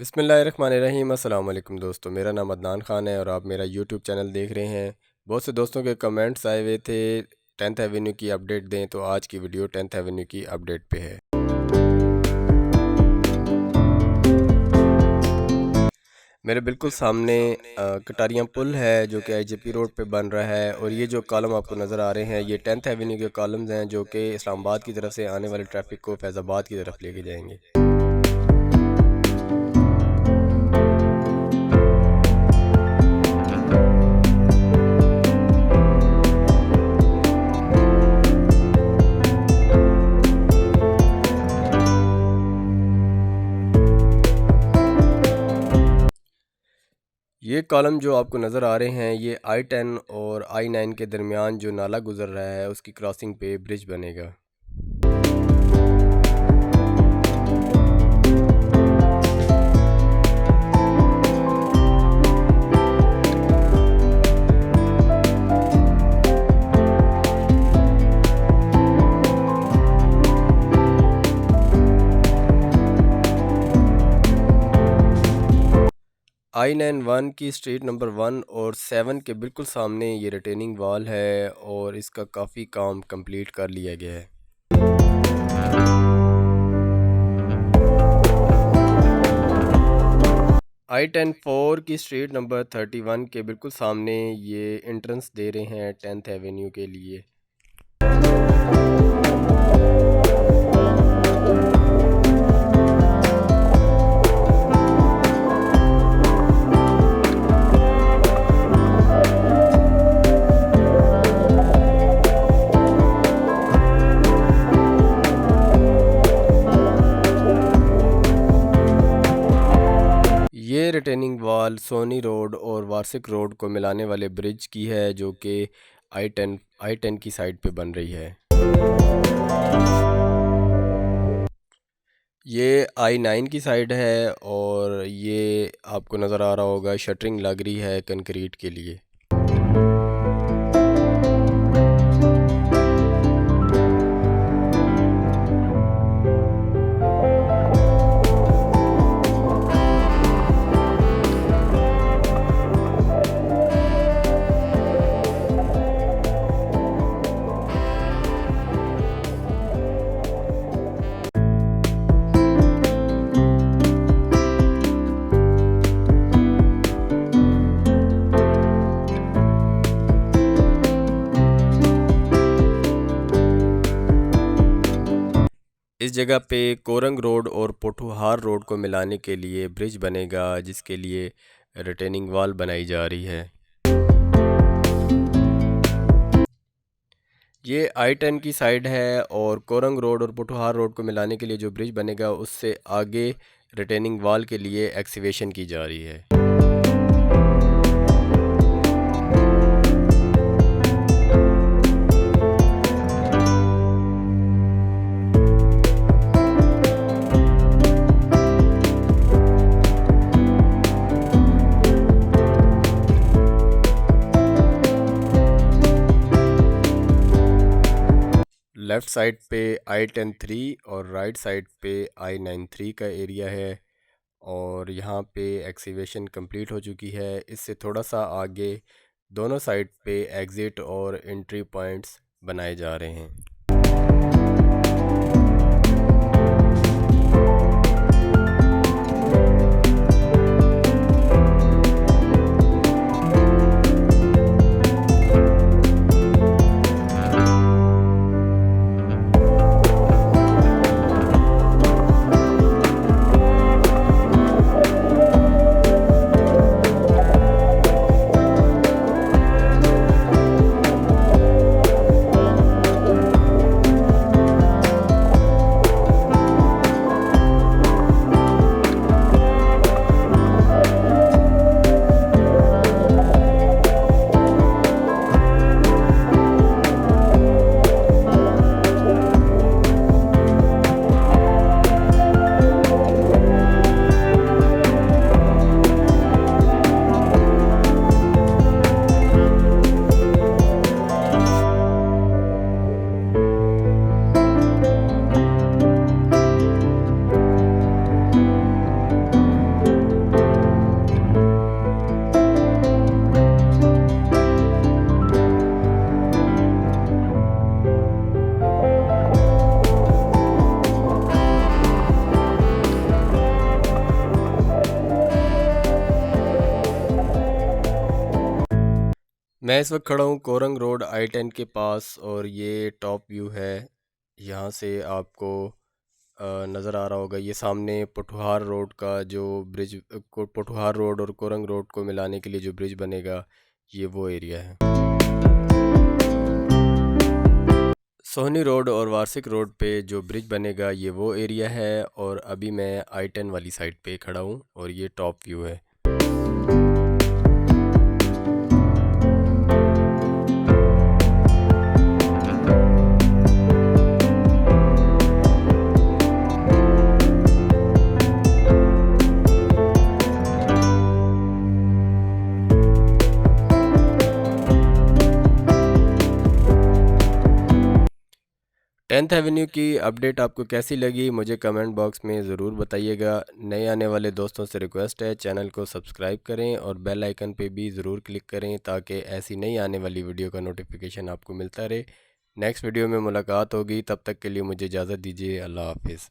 बिस्मिल्लाहिर्रहमानिर्रहीम। अस्सलाम वालेकुम दोस्तों, मेरा नाम अदनान ख़ान है और आप मेरा यूट्यूब चैनल देख रहे हैं। बहुत से दोस्तों के कमेंट्स आए हुए थे 10th एवेन्यू की अपडेट दें, तो आज की वीडियो 10th एवेन्यू की अपडेट पे है। मेरे बिल्कुल सामने कटारियाँ पुल है जो कि IJP रोड पे बन रहा है, और ये जो कॉलम आपको नज़र आ रहे हैं ये 10th एवेन्यू के कॉलम्स हैं जो कि इस्लामाबाद की तरफ से आने वाले ट्रैफिक को फैज़ाबाद की तरफ लेके जाएंगे। ये कॉलम जो आपको नज़र आ रहे हैं ये I10 और I9 के दरमियान जो नाला गुज़र रहा है उसकी क्रॉसिंग पे ब्रिज बनेगा। I91 की स्ट्रीट नंबर 1 और 7 के बिल्कुल सामने ये रिटेनिंग वॉल है और इसका काफ़ी काम कंप्लीट कर लिया गया है। I10 4 की स्ट्रीट नंबर 31 के बिल्कुल सामने ये एंट्रेंस दे रहे हैं 10th एवेन्यू के लिए। ये रिटेनिंग वॉल सोनी रोड और वार्सिक रोड को मिलाने वाले ब्रिज की है जो कि I10 की साइड पे बन रही है। ये I9 की साइड है और ये आपको नज़र आ रहा होगा शटरिंग लग रही है कंक्रीट के लिए। इस जगह पे कोरंग रोड और पोठुहार रोड को मिलाने के लिए ब्रिज बनेगा, जिसके लिए रिटेनिंग वॉल बनाई जा रही है। ये I10 की साइड है और कोरंग रोड और पोठुहार रोड को मिलाने के लिए जो ब्रिज बनेगा उससे आगे रिटेनिंग वॉल के लिए एक्सीवेशन की जा रही है। लेफ़्ट साइड पे I10 3 और राइट साइड पे I9 3 का एरिया है और यहाँ पे एक्सीवेशन कंप्लीट हो चुकी है। इससे थोड़ा सा आगे दोनों साइड पे एग्ज़िट और एंट्री पॉइंट्स बनाए जा रहे हैं। मैं इस वक्त खड़ा हूँ कोरंग रोड I-10 के पास और ये टॉप व्यू है। यहाँ से आपको नज़र आ रहा होगा, ये सामने पोठोहार रोड का जो ब्रिज को पोठोहार रोड और कोरंग रोड को मिलाने के लिए जो ब्रिज बनेगा, ये वो एरिया है। सोहनी रोड और वार्षिक रोड पे जो ब्रिज बनेगा, ये वो एरिया है। और अभी मैं I-10 वाली साइड पे खड़ा हूँ और ये टॉप व्यू है। 10th एवेन्यू की अपडेट आपको कैसी लगी मुझे कमेंट बॉक्स में ज़रूर बताइएगा। नए आने वाले दोस्तों से रिक्वेस्ट है, चैनल को सब्सक्राइब करें और बेल आइकन पे भी ज़रूर क्लिक करें ताकि ऐसी नई आने वाली वीडियो का नोटिफिकेशन आपको मिलता रहे। नेक्स्ट वीडियो में मुलाकात होगी, तब तक के लिए मुझे इजाज़त दीजिए। अल्लाह हाफिज़।